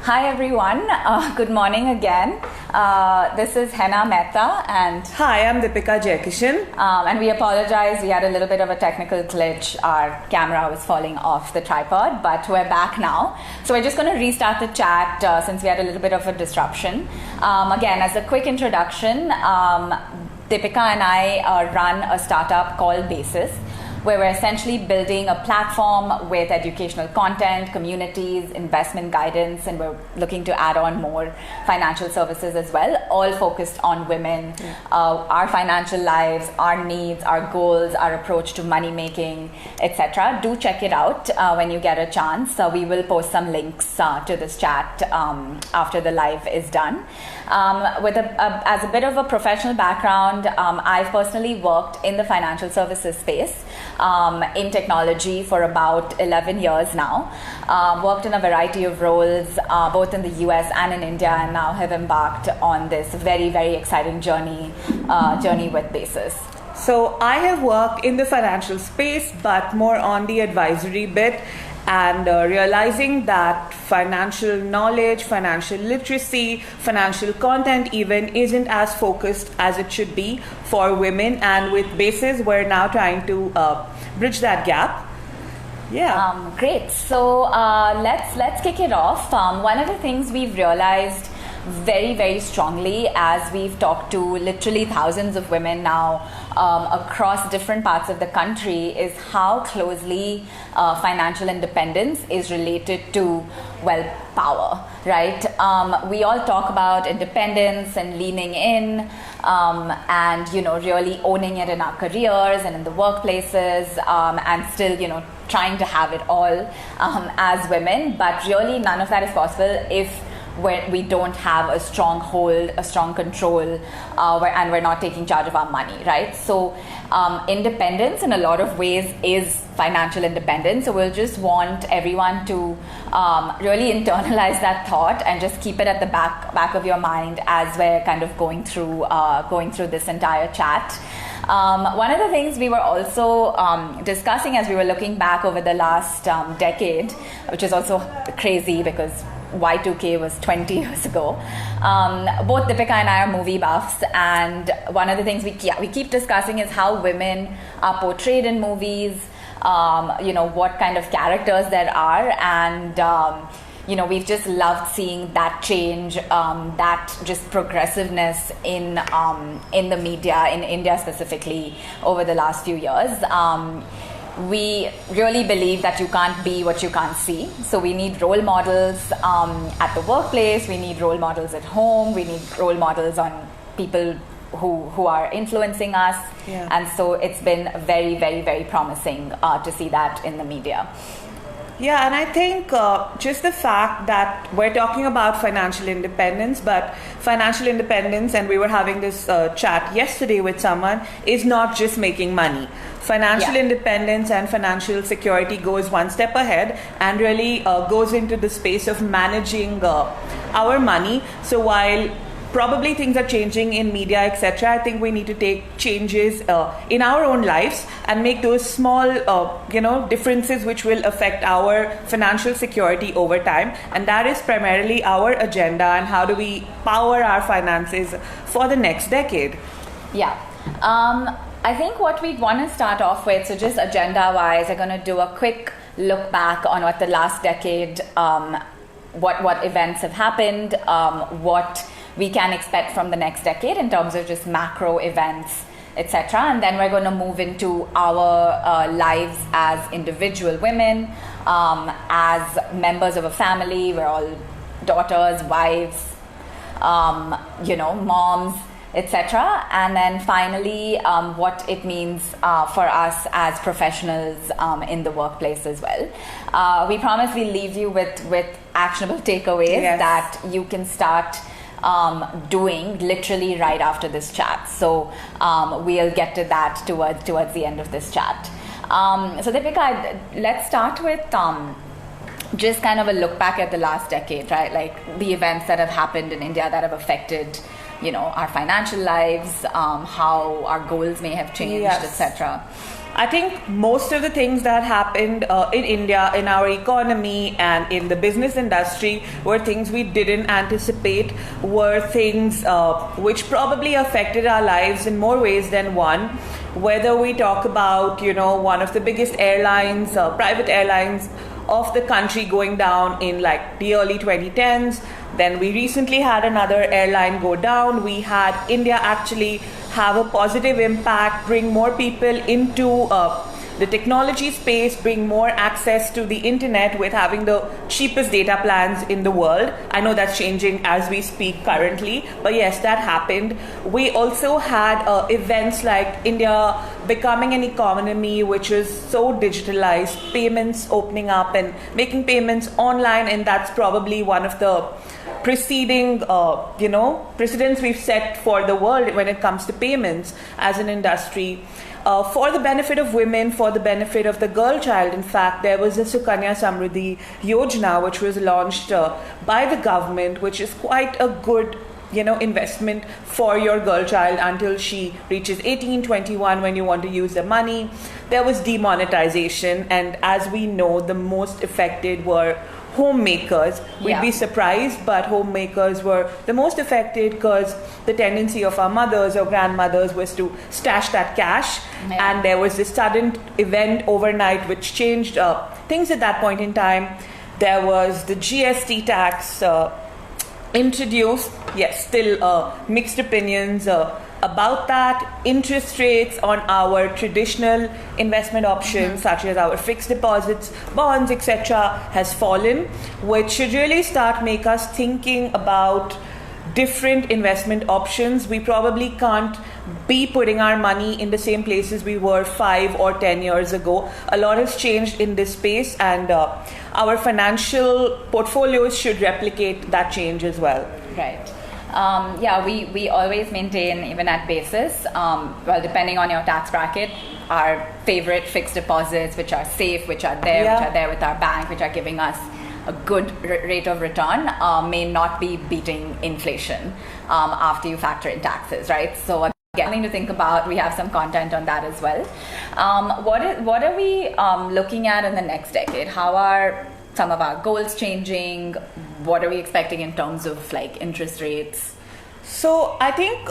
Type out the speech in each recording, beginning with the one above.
Hi everyone, good morning again. This is Henna Mehta and Hi, I'm Deepika Jaikishan. And we apologize, we had a little bit of a technical glitch. Our camera was falling off the tripod, but we're back now. So we're just going to restart the chat since we had a little bit of a disruption. Again, as a quick introduction, Deepika and I run a startup called Basis, where we're essentially building a platform with educational content, communities, investment guidance, and we're looking to add on more financial services as well, all focused on women, our financial lives, our needs, our goals, our approach to money making, etc. Do check it out when you get a chance. We will post some links to this chat after the live is done. As a bit of a professional background, I've personally worked in the financial services space in technology for about 11 years now. Worked in a variety of roles, both in the US and in India, and now have embarked on this very, very exciting journey with Basis. So I have worked in the financial space, but more on the advisory bit, and realizing that financial knowledge, financial literacy, financial content even isn't as focused as it should be for women. And with Basis, we're now trying to bridge that gap. Yeah. Great. So let's kick it off. One of the things we've realized very, very strongly as we've talked to literally thousands of women now across different parts of the country is how closely financial independence is related to, well, power, right? We all talk about independence and leaning in and, really owning it in our careers and in the workplaces and still, trying to have it all as women. But really none of that is possible if we don't have a strong hold, a strong control, and we're not taking charge of our money, right? So independence in a lot of ways is financial independence. So we'll just want everyone to really internalize that thought and just keep it at the back of your mind as we're kind of going through this entire chat. One of the things we were also discussing as we were looking back over the last decade, which is also crazy because Y2K was 20 years ago. Both Deepika and I are movie buffs, and one of the things we keep discussing is how women are portrayed in movies, what kind of characters there are, and we've just loved seeing that change, that just progressiveness in the media, in India specifically, over the last few years. We really believe that you can't be what you can't see. So we need role models at the workplace, we need role models at home, we need role models on people who are influencing us. Yeah. And so it's been very, very, very promising to see that in the media. Yeah, and I think just the fact that we're talking about financial independence, but financial independence, and we were having this chat yesterday with someone, is not just making money. Financial independence and financial security goes one step ahead and really goes into the space of managing our money. So while probably things are changing in media, etc., I think we need to take changes in our own lives and make those small, differences which will affect our financial security over time. And that is primarily our agenda, and how do we power our finances for the next decade. Yeah. I think what we'd want to start off with, so just agenda-wise, I'm going to do a quick look back on what the last decade, what events have happened, what we can expect from the next decade in terms of just macro events, etc. And then we're going to move into our lives as individual women, as members of a family. We're all daughters, wives, moms, etc. And then finally, what it means for us as professionals in the workplace as well. We promise we'll leave you with actionable takeaways that you can start doing literally right after this chat. So we'll get to that towards the end of this chat. So Deepika, let's start with just kind of a look back at the last decade, right? Like the events that have happened in India that have affected our financial lives, how our goals may have changed, etc. I think most of the things that happened in India, in our economy and in the business industry were things we didn't anticipate, were things which probably affected our lives in more ways than one. Whether we talk about, one of the biggest airlines, private airlines of the country going down in like the early 2010s. Then we recently had another airline go down. We had India actually have a positive impact, bring more people into the technology space, bring more access to the internet with having the cheapest data plans in the world. I know that's changing as we speak currently, but yes, that happened. We also had events like India becoming an economy which is so digitalized, payments opening up and making payments online, and that's probably one of the precedents we've set for the world when it comes to payments as an industry. For the benefit of women, for the benefit of the girl child, in fact, there was the Sukanya Samriddhi Yojana, which was launched by the government, which is quite a good investment for your girl child until she reaches 18, 21 when you want to use the money. There was demonetization, and as we know, the most affected were homemakers. We'd be surprised, but homemakers were the most affected because the tendency of our mothers or grandmothers was to stash that cash, and there was this sudden event overnight which changed things at that point in time. There was the GST tax introduced. Yes, still mixed opinions about that. Interest rates on our traditional investment options such as our fixed deposits, bonds, etc. has fallen, which should really start make us thinking about different investment options. We probably can't be putting our money in the same places we were 5 or 10 years ago. A lot has changed in this space, and our financial portfolios should replicate that change as well. Right. We always maintain, even at basis, depending on your tax bracket, our favorite fixed deposits, which are safe, which are there with our bank, which are giving us a good rate of return, may not be beating inflation after you factor in taxes, right? So something to think about. We have some content on that as well. What are we looking at in the next decade? How are some of our goals changing? What are we expecting in terms of like interest rates? So I think,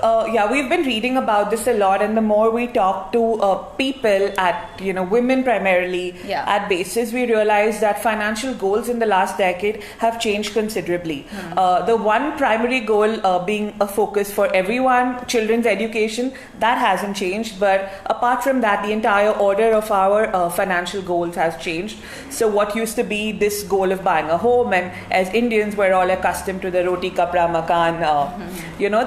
we've been reading about this a lot, and the more we talk to people at, women primarily at basis, we realize that financial goals in the last decade have changed considerably. The one primary goal being a focus for everyone, children's education, that hasn't changed. But apart from that, the entire order of our financial goals has changed. So what used to be this goal of buying a home, and as Indians, we're all accustomed to the roti kapra makan,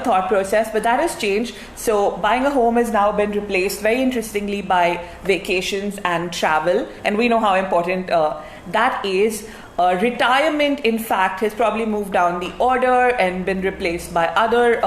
thought process, but that has changed. So buying a home has now been replaced, very interestingly, by vacations and travel, and we know how important that is. Retirement, in fact, has probably moved down the order and been replaced by other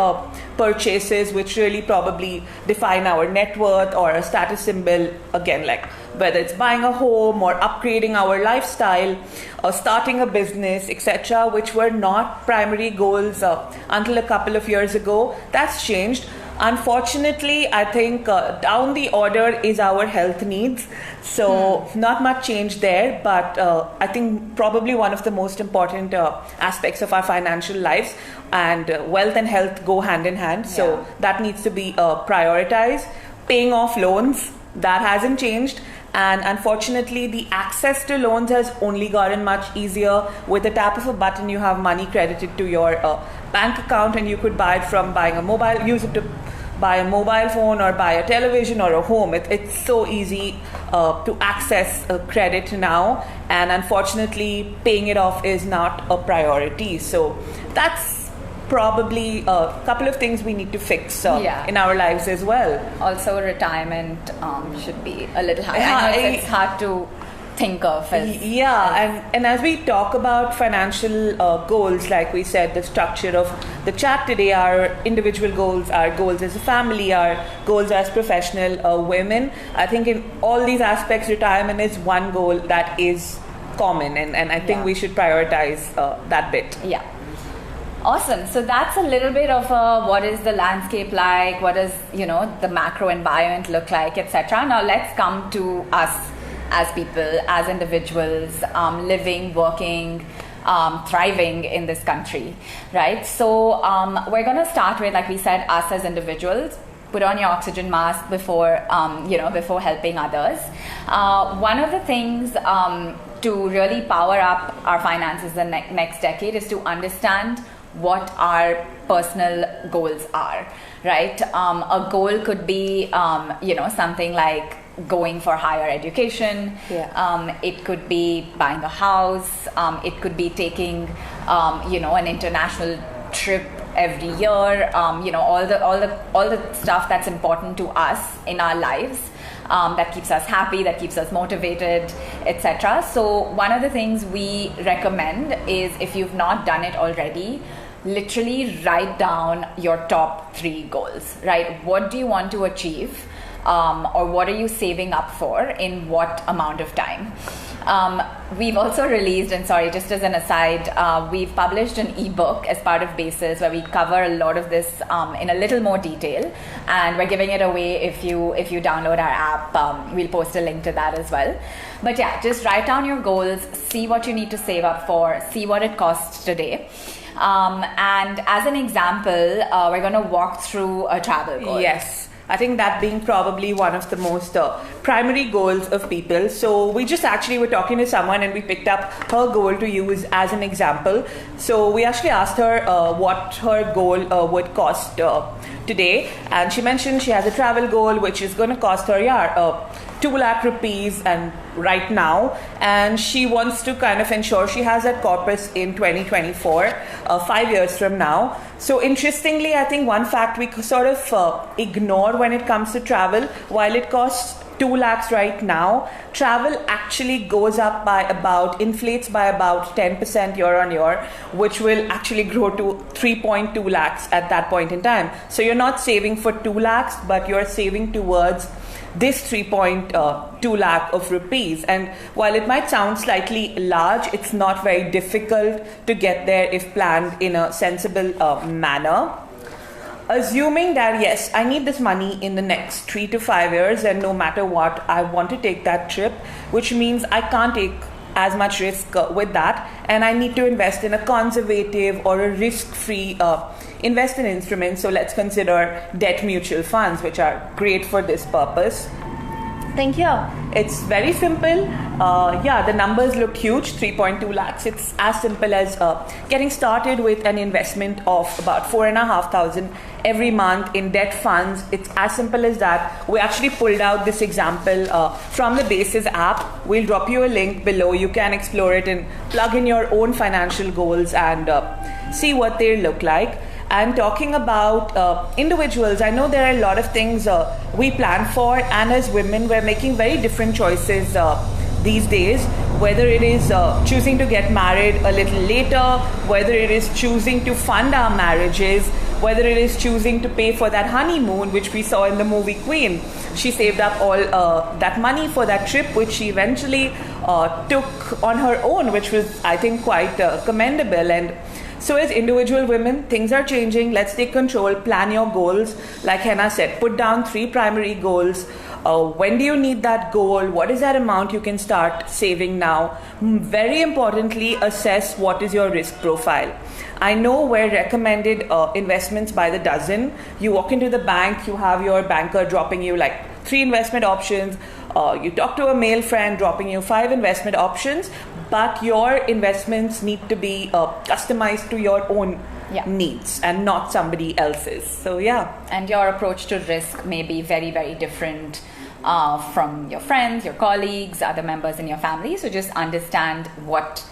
purchases, which really probably define our net worth or a status symbol, again, like whether it's buying a home or upgrading our lifestyle or starting a business, etc., which were not primary goals until a couple of years ago. That's changed. Unfortunately, I think down the order is our health needs. So not much change there, but I think probably one of the most important aspects of our financial lives, and wealth and health go hand in hand. So that needs to be prioritized. Paying off loans, that hasn't changed. And unfortunately, the access to loans has only gotten much easier. With the tap of a button, you have money credited to your bank account, and you could buy it from use it to buy a mobile phone or buy a television or a home. It's so easy to access credit now, and unfortunately, paying it off is not a priority. So that's probably a couple of things we need to fix in our lives as well. Also, retirement should be a little higher. I know it's hard to think of and as we talk about financial goals, like we said, the structure of the chat today, our individual goals, our goals as a family, our goals as professional women, I think in all these aspects, retirement is one goal that is common, and I think we should prioritize that bit. Awesome. So that's a little bit of what is the landscape like, what does, the macro environment look like, etc. Now let's come to us as people, as individuals, living, working, thriving in this country, right? So we're going to start with, like we said, us as individuals. Put on your oxygen mask before, before helping others. One of the things to really power up our finances the next decade is to understand what our personal goals are, right? A goal could be, something like going for higher education. Yeah. It could be buying a house. It could be taking, an international trip every year. All the stuff that's important to us in our lives. That keeps us happy, that keeps us motivated, etc. So one of the things we recommend is, if you've not done it already, literally write down your top 3 goals, right? What do you want to achieve? Or what are you saving up for in what amount of time? We've also released, and sorry, just as an aside, we've published an ebook as part of Basis where we cover a lot of this in a little more detail, and we're giving it away if you download our app. We'll post a link to that as well. But yeah, just write down your goals, see what you need to save up for, see what it costs today. And as an example, we're going to walk through a travel goal. Yes. I think that being probably one of the most primary goals of people. So we just actually were talking to someone and we picked up her goal to use as an example. So we actually asked her what her goal would cost today. And she mentioned she has a travel goal which is going to cost her 2 lakh rupees and right now, and she wants to kind of ensure she has that corpus in 2024, 5 years from now. So interestingly, I think one fact we sort of ignore when it comes to travel, while it costs 2 lakhs right now, travel actually goes up inflates by about 10% year on year, which will actually grow to 3.2 lakhs at that point in time. So you're not saving for 2 lakhs, but you're saving towards this 3.2 lakh of rupees. And while it might sound slightly large, it's not very difficult to get there if planned in a sensible manner. Assuming that, yes, I need this money in the next 3 to 5 years, and no matter what, I want to take that trip, which means I can't take as much risk with that, and I need to invest in a conservative or a risk-free investment instrument. So let's consider debt mutual funds, which are great for this purpose. It's very simple. The numbers look huge, 3.2 lakhs. It's as simple as getting started with an investment of about 4,500 every month in debt funds. It's as simple as that. We actually pulled out this example from the Basis app. We'll drop you a link below. You can explore it and plug in your own financial goals and see what they look like. And talking about individuals, I know there are a lot of things we plan for, and as women, we're making very different choices these days, whether it is choosing to get married a little later, whether it is choosing to fund our marriages, whether it is choosing to pay for that honeymoon, which we saw in the movie Queen. She saved up all that money for that trip, which she eventually took on her own, which was, I think, quite commendable. And so as individual women, things are changing. Let's take control, plan your goals. Like Henna said, put down 3 primary goals. When do you need that goal? What is that amount you can start saving now? Very importantly, assess what is your risk profile. I know we're recommended investments by the dozen. You walk into the bank, you have your banker dropping you like 3 investment options. You talk to a male friend dropping you 5 investment options, but your investments need to be customized to your own needs and not somebody else's. So and your approach to risk may be very, very different from your friends, your colleagues, other members in your family. So just understand what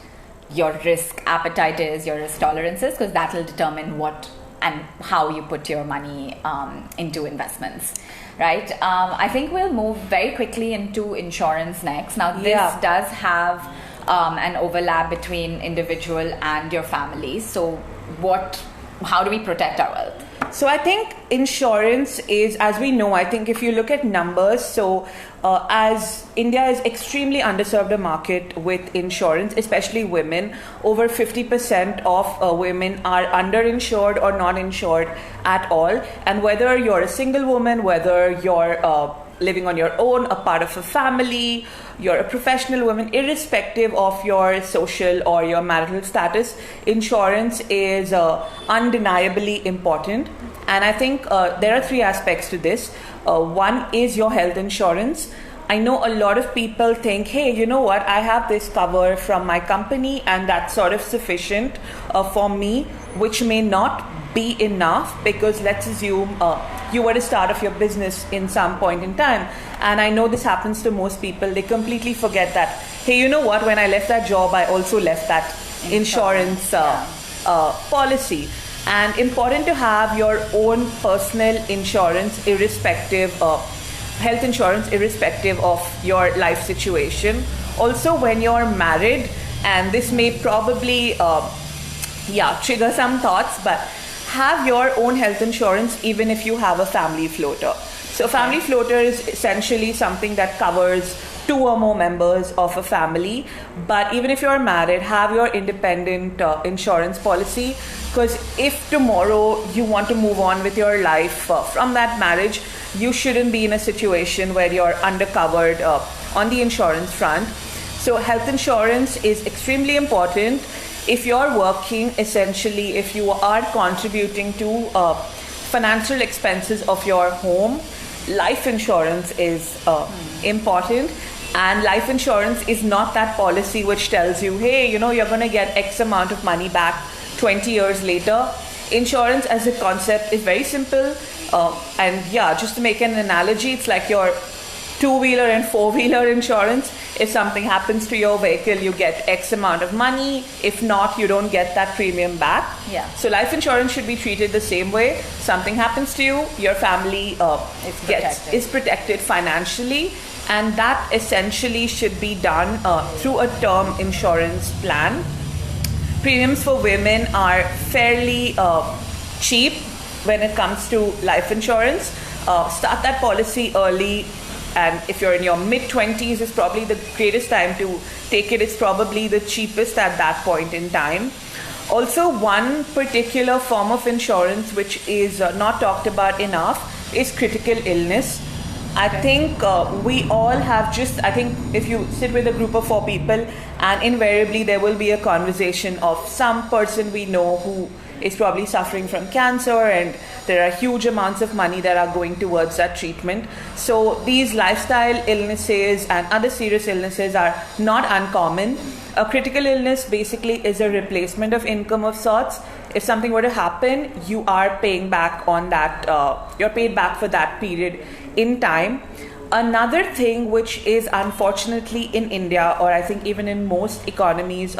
your risk appetite is, your risk tolerances, because that will determine what and how you put your money into investments, right? I think we'll move very quickly into insurance next. Now, this does have an overlap between individual and your family. So how do we protect our wealth? So I think insurance is, as we know, I think if you look at numbers, so as India is extremely underserved a market with insurance, especially women, over 50% of women are underinsured or not insured at all. And whether you're a single woman, whether you're living on your own, a part of a family, you're a professional woman, irrespective of your social or your marital status, insurance is undeniably important. And I think there are three aspects to this. One is your health insurance. I know a lot of people think, hey, you know what, I have this cover from my company and that's sort of sufficient for me, which may not be enough, because let's assume you were to start off your business in some point in time. And I know this happens to most people. They completely forget that, hey, you know what, when I left that job, I also left that insurance policy. And important to have your own personal insurance, irrespective of health insurance, irrespective of your life situation. Also, when you're married, and this may probably trigger some thoughts, but have your own health insurance even if you have a family floater. So family floater is essentially something that covers 2 or more members of a family. But even if you're married, have your independent insurance policy, because if tomorrow you want to move on with your life from that marriage, you shouldn't be in a situation where you're undercovered on the insurance front. So health insurance is extremely important. If you're working, essentially, if you are contributing to financial expenses of your home, life insurance is important. And life insurance is not that policy which tells you, hey, you know, you're going to get X amount of money back 20 years later. Insurance as a concept is very simple. And yeah, just to make an analogy, it's like your 2-wheeler and 4-wheeler insurance. If something happens to your vehicle, you get X amount of money. If not, you don't get that premium back. Yeah. So life insurance should be treated the same way. Something happens to you, your family is protected financially. And that essentially should be done through a term insurance plan. Premiums for women are fairly cheap when it comes to life insurance. Start that policy early. And if you're in your mid-20s, it's probably the greatest time to take it. It's probably the cheapest at that point in time. Also, one particular form of insurance which is not talked about enough is critical illness. I think we all have I think if you sit with a group of 4 people, and invariably there will be a conversation of some person we know who is probably suffering from cancer, and there are huge amounts of money that are going towards that treatment. So these lifestyle illnesses and other serious illnesses are not uncommon. A critical illness basically is a replacement of income of sorts. If something were to happen, you are paying back on that, you're paid back for that period in time. Another thing which is unfortunately in India, or I think even in most economies,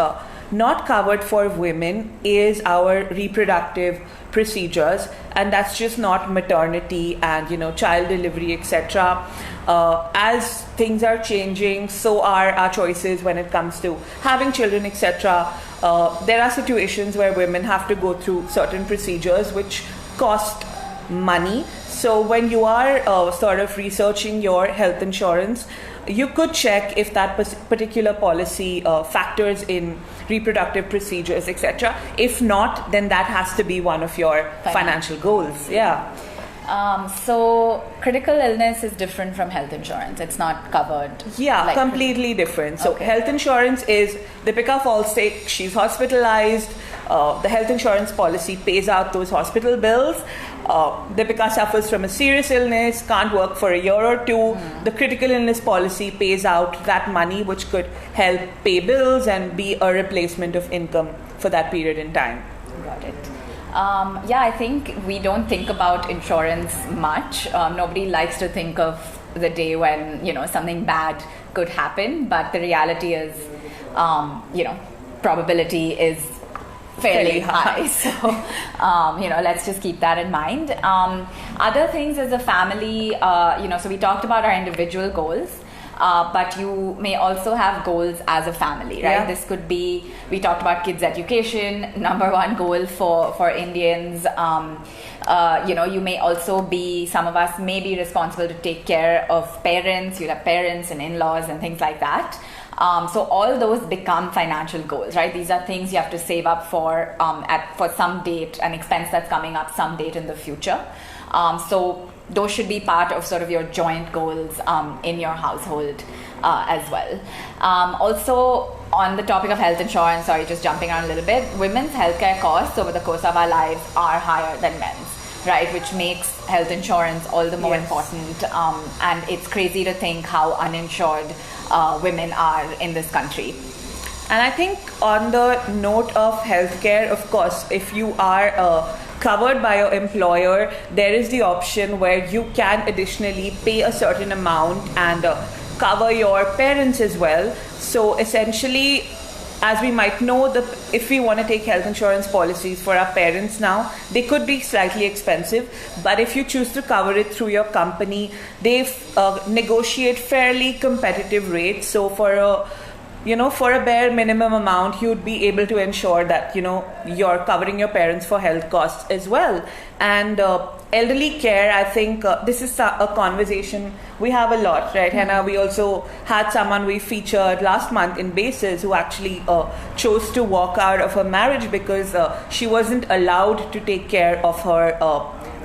not covered for women is our reproductive procedures, and that's just not maternity and child delivery, etc. As things are changing, so are our choices when it comes to having children, etc. There are situations where women have to go through certain procedures which cost money. So when you are sort of researching your health insurance, you could check if that particular policy factors in reproductive procedures, etc. If not, then that has to be one of your financial goals. Yeah. So critical illness is different from health insurance. It's not covered. Yeah, completely different. So health insurance is Deepika falls sick, she's hospitalized. The health insurance policy pays out those hospital bills. Deepika suffers from a serious illness, can't work for a year or 2. The critical illness policy pays out that money, which could help pay bills and be a replacement of income for that period in time. Got it. I think we don't think about insurance much. Nobody likes to think of the day when something bad could happen, but the reality is, probability is fairly high. So, let's just keep that in mind. Other things as a family, so we talked about our individual goals. but you may also have goals as a family, right? Yeah. This could be, we talked about kids' education, number one goal for Indians. You may also be, some of us may be responsible to take care of parents. You'll have parents and in-laws and things like that. So all those become financial goals, right? These are things you have to save up for for some date, an expense that's coming up some date in the future. So those should be part of sort of your joint goals in your household as well. Also, on the topic of health insurance, sorry, just jumping around a little bit, women's healthcare costs over the course of our lives are higher than men's, right? Which makes health insurance all the more important. And it's crazy to think how uninsured women are in this country. And I think on the note of healthcare, of course, if you are covered by your employer, there is the option where you can additionally pay a certain amount and cover your parents as well. So essentially, as we might know, if we want to take health insurance policies for our parents now, they could be slightly expensive. But if you choose to cover it through your company, they negotiate fairly competitive rates. So for a bare minimum amount, you'd be able to ensure that, you're covering your parents for health costs as well. And elderly care, I think this is a conversation we have a lot, right, Henna? We also had someone we featured last month in Bases who actually chose to walk out of her marriage because she wasn't allowed to take care of her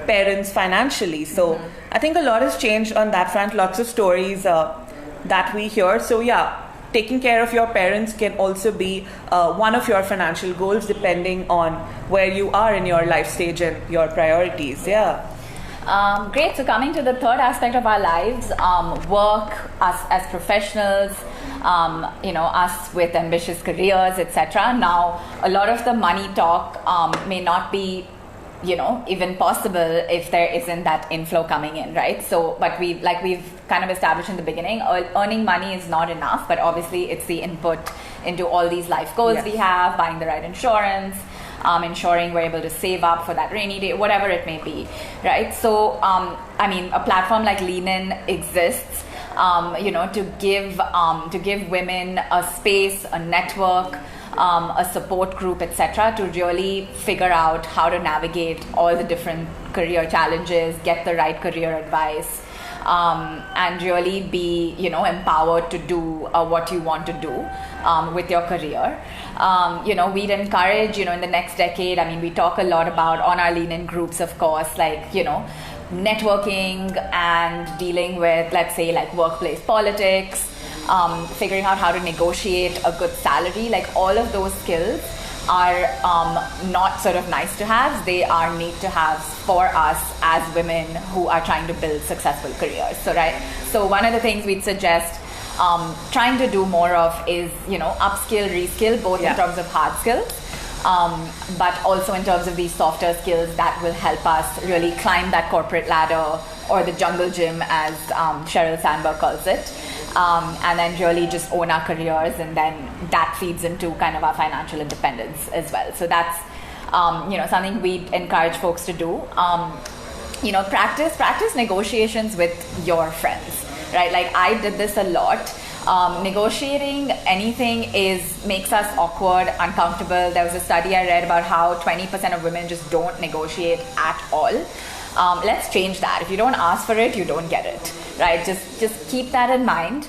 parents financially. So I think a lot has changed on that front, lots of stories that we hear. So yeah, taking care of your parents can also be one of your financial goals depending on where you are in your life stage and your priorities. Yeah. Great. So coming to the third aspect of our lives, work, us as professionals, us with ambitious careers, etc. Now, a lot of the money talk may not be even possible if there isn't that inflow coming in, right? So, but we've kind of established in the beginning, earning money is not enough, but obviously it's the input into all these life goals we have, buying the right insurance, ensuring we're able to save up for that rainy day, whatever it may be, right? So, a platform like Lean In exists, to give women a space, a network, a support group, etc., to really figure out how to navigate all the different career challenges, get the right career advice, and really be, empowered to do what you want to do with your career. We'd encourage, in the next decade, we talk a lot about on our Lean In groups, of course, networking and dealing with, let's say, workplace politics, figuring out how to negotiate a good salary, all of those skills are not sort of nice to have, they are need to have for us as women who are trying to build successful careers. So one of the things we'd suggest trying to do more of is, upskill, reskill, both in terms of hard skills, but also in terms of these softer skills that will help us really climb that corporate ladder, or the jungle gym as Sheryl Sandberg calls it. And then really just own our careers, and then that feeds into kind of our financial independence as well. So that's something we encourage folks to do. Practice negotiations with your friends, right? I did this a lot. Negotiating anything makes us awkward, uncomfortable. There was a study I read about how 20% of women just don't negotiate at all. Let's change that. If you don't ask for it, you don't get it, right? Just keep that in mind.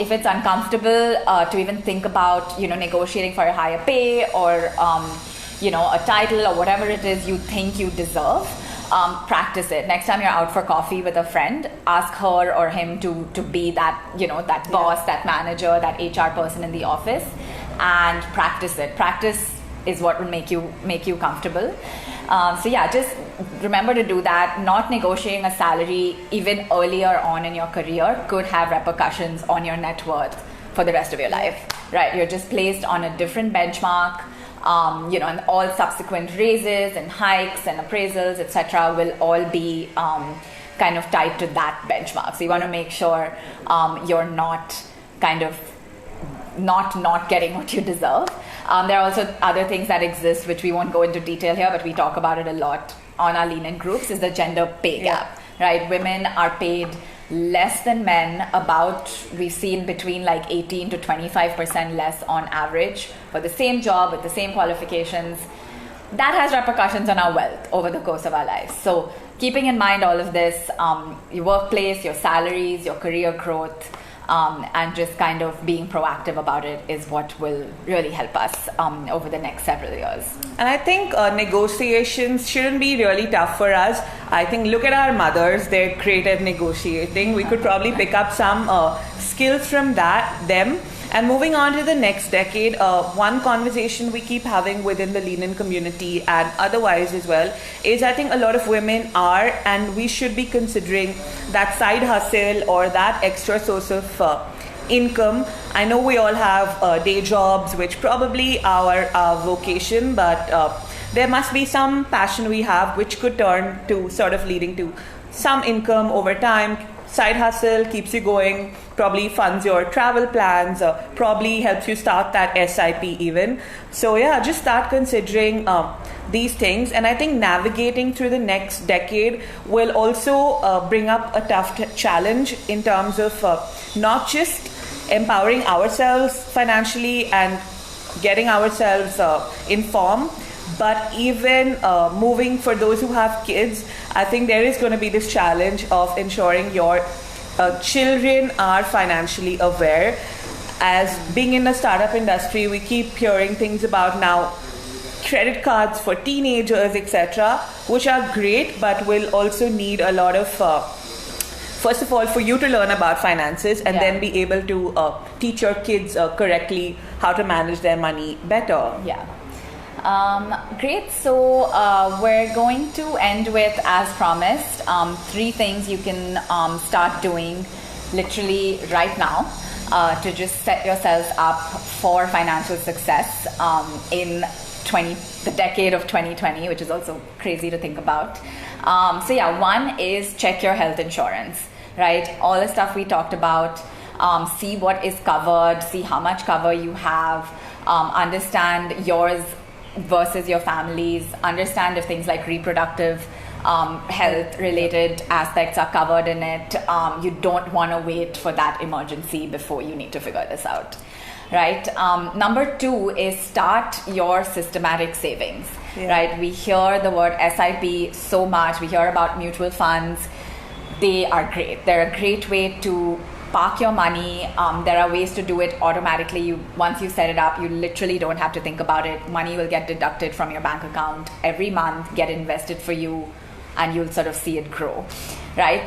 If it's uncomfortable to even think about, negotiating for a higher pay or, a title or whatever it is you think you deserve, practice it. Next time you're out for coffee with a friend, ask her or him to be that, that boss, that manager, that HR person in the office, and practice it. Practice is what will make you comfortable. Just remember to do that. Not negotiating a salary even earlier on in your career could have repercussions on your net worth for the rest of your life, right? You're just placed on a different benchmark, and all subsequent raises and hikes and appraisals, etc., will all be kind of tied to that benchmark. So you want to make sure you're not kind of not getting what you deserve. There are also other things that exist, which we won't go into detail here, but we talk about it a lot on our Lean In groups, is the gender pay gap, right? Women are paid less than men, we've seen between like 18 to 25% less on average for the same job with the same qualifications. That has repercussions on our wealth over the course of our lives. So keeping in mind all of this, your workplace, your salaries, your career growth, and just kind of being proactive about it is what will really help us over the next several years. And I think negotiations shouldn't be really tough for us. I think look at our mothers, they're great at negotiating. We could probably pick up some skills from them. And moving on to the next decade, one conversation we keep having within the Lean In community and otherwise as well is I think a lot of women are, and we should be considering that side hustle or that extra source of income. I know we all have day jobs, which probably are our vocation, but there must be some passion we have which could turn to sort of leading to some income over time. Side hustle keeps you going, probably funds your travel plans, probably helps you start that SIP even. So yeah, just start considering these things. And I think navigating through the next decade will also bring up a tough challenge in terms of not just empowering ourselves financially and getting ourselves informed, but even moving for those who have kids. I think there is going to be this challenge of ensuring your children are financially aware. As being in the startup industry, we keep hearing things about now credit cards for teenagers, etc., which are great, but will also need a lot of first of all, for you to learn about finances and then be able to teach your kids correctly how to manage their money better. Yeah. Great. So we're going to end with, as promised, 3 things you can start doing literally right now to just set yourselves up for financial success in the decade of 2020, which is also crazy to think about. So yeah, one is check your health insurance, right? All the stuff we talked about, see what is covered, see how much cover you have, understand yours versus your family's, understand if things like reproductive health related aspects are covered in it. You don't want to wait for that emergency before you need to figure this out, right? Number 2 is start your systematic savings, right? We hear the word SIP so much. We hear about mutual funds. They are great. They're a great way to park your money. There are ways to do it automatically. Once you set it up, you literally don't have to think about it. Money will get deducted from your bank account every month, get invested for you, and you'll sort of see it grow, right?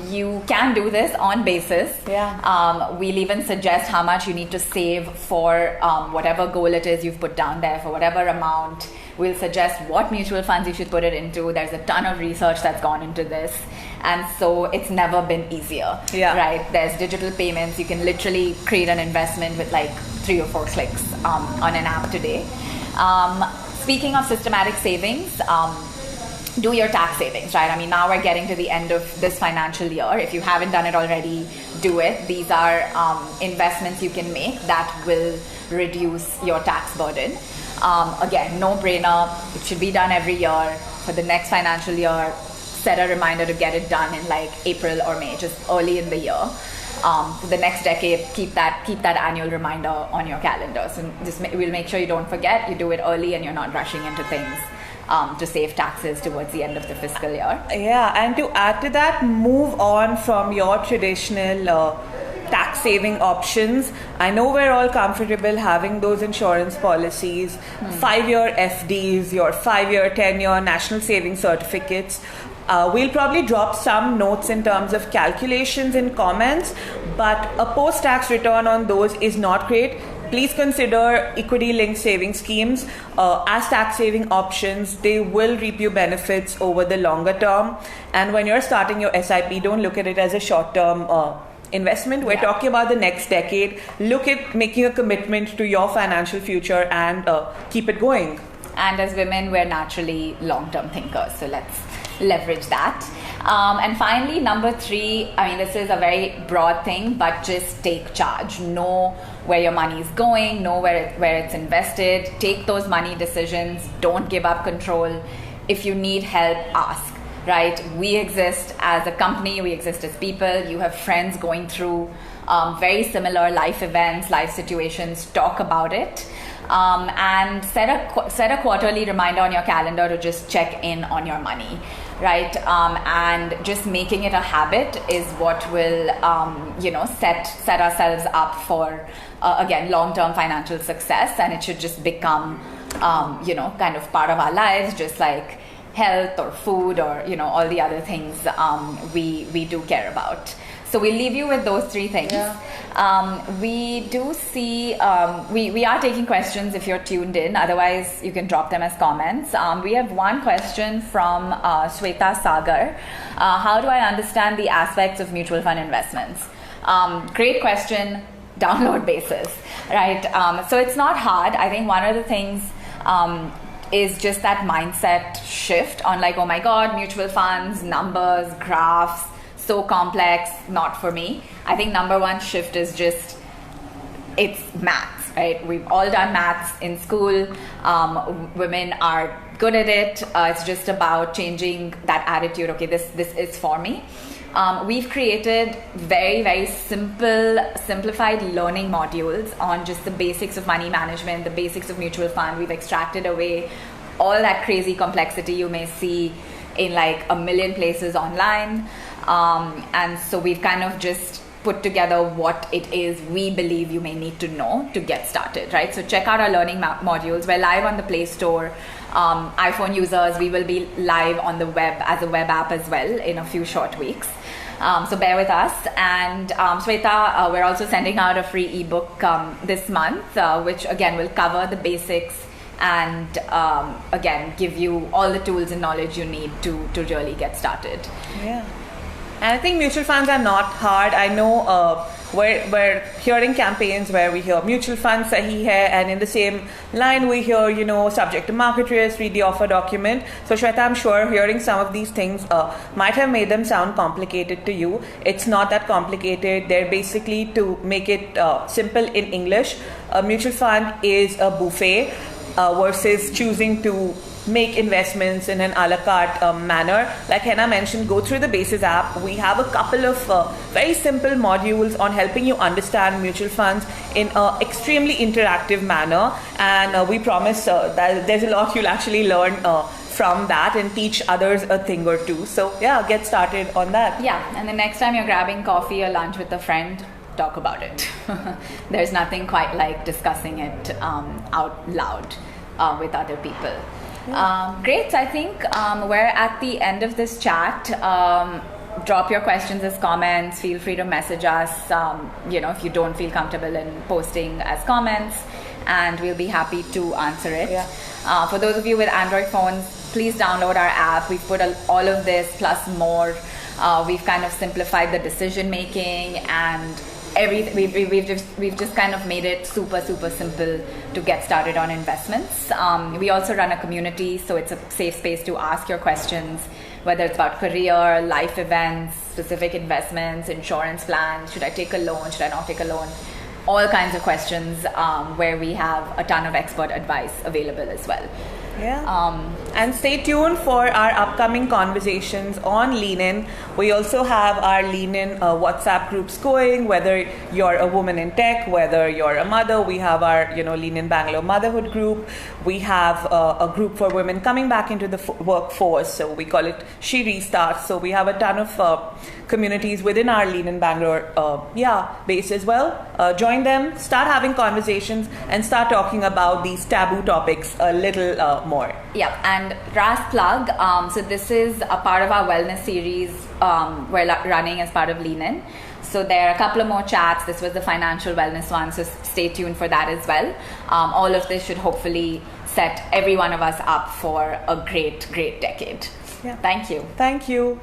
You can do this on basis. We'll even suggest how much you need to save for whatever goal it is you've put down there, for whatever amount. We'll suggest what mutual funds you should put it into. There's a ton of research that's gone into this. And so it's never been easier, right? There's digital payments. You can literally create an investment with like 3 or 4 clicks on an app today. Speaking of systematic savings, do your tax savings, right? I mean, now we're getting to the end of this financial year. If you haven't done it already, do it. These are investments you can make that will reduce your tax burden. Again, no brainer. It should be done every year. For the next financial year, set a reminder to get it done in like April or May, just early in the year. For the next decade, keep that annual reminder on your calendar. So we'll make sure you don't forget. You do it early and you're not rushing into things to save taxes towards the end of the fiscal year. Yeah, and to add to that, move on from your traditional tax saving options. I know we're all comfortable having those insurance policies, 5-year FDs, your 5-year, 10-year national savings certificates. We'll probably drop some notes in terms of calculations in comments, but a post-tax return on those is not great. Please consider equity-linked saving schemes as tax-saving options. They will reap you benefits over the longer term. And when you're starting your SIP, don't look at it as a short-term investment. We're talking about the next decade. Look at making a commitment to your financial future and keep it going. And as women, we're naturally long-term thinkers, so let's leverage that. And finally, number 3, I mean, this is a very broad thing, but just take charge. Know where your money is going, know where it's invested, take those money decisions, don't give up control. If you need help, ask, right? We exist as a company, we exist as people. You have friends going through very similar life events, life situations. Talk about it. And set a quarterly reminder on your calendar to just check in on your money, right? And just making it a habit is what will, set ourselves up for, again, long-term financial success. And it should just become, kind of part of our lives, just like health or food or, all the other things we do care about. So we'll leave you with those three things. We do see, we are taking questions if you're tuned in. Otherwise, you can drop them as comments. We have one question from Shweta Sagar. How do I understand the aspects of mutual fund investments? Great question, download basis, right? So it's not hard. I think one of the things is just that mindset shift on like, oh my God, mutual funds, numbers, graphs, so complex, not for me. I think number one shift is just, it's maths, right? We've all done maths in school. Women are good at it. It's just about changing that attitude. Okay, this is for me. We've created very, very simplified learning modules on just the basics of money management, the basics of mutual fund. We've extracted away all that crazy complexity you may see in like a million places online. And so we've kind of just put together what it is we believe you may need to know to get started, right? So check out our learning modules. We're live on the Play Store. iPhone users, we will be live on the web as a web app as well in a few short weeks. So bear with us. And Shweta, we're also sending out a free ebook this month, which again will cover the basics and again give you all the tools and knowledge you need to really get started. Yeah. And I think mutual funds are not hard. I know we're hearing campaigns where we hear mutual funds sahi hai, and in the same line we hear, subject to market risk, read the offer document. So Shweta, I'm sure hearing some of these things might have made them sound complicated to you. It's not that complicated. They're basically, to make it simple in English, a mutual fund is a buffet versus choosing to make investments in an a la carte manner. Like Henna mentioned, go through the Basis app. We have a couple of very simple modules on helping you understand mutual funds in an extremely interactive manner, and we promise that there's a lot you'll actually learn from that and teach others a thing or two. So yeah, get started on that. Yeah, and the next time you're grabbing coffee or lunch with a friend, talk about it. There's nothing quite like discussing it out loud with other people. Great. So I think we're at the end of this chat. Drop your questions as comments. Feel free to message us, if you don't feel comfortable in posting as comments, and we'll be happy to answer it. Yeah. For those of you with Android phones, please download our app. We've put all of this plus more. We've kind of simplified the decision making and everything. We've just kind of made it super simple to get started on investments. We also run a community, so it's a safe space to ask your questions, whether it's about career, life events, specific investments, insurance plans. Should I take a loan? Should I not take a loan? All kinds of questions where we have a ton of expert advice available as well. Yeah. And stay tuned for our upcoming conversations on Lean In. We also have our Lean In WhatsApp groups going, whether you're a woman in tech, whether you're a mother. We have our Lean In Bangalore motherhood group. We have a group for women coming back into the workforce. So we call it She Restarts. So we have a ton of communities within our Lean In Bangalore base as well. Join them, start having conversations, and start talking about these taboo topics a little more. Yeah, and last plug, so this is a part of our wellness series we're running as part of Lean In. So there are a couple of more chats. This was the financial wellness one, so stay tuned for that as well. All of this should hopefully set every one of us up for a great decade. Yeah. Thank you. Thank you.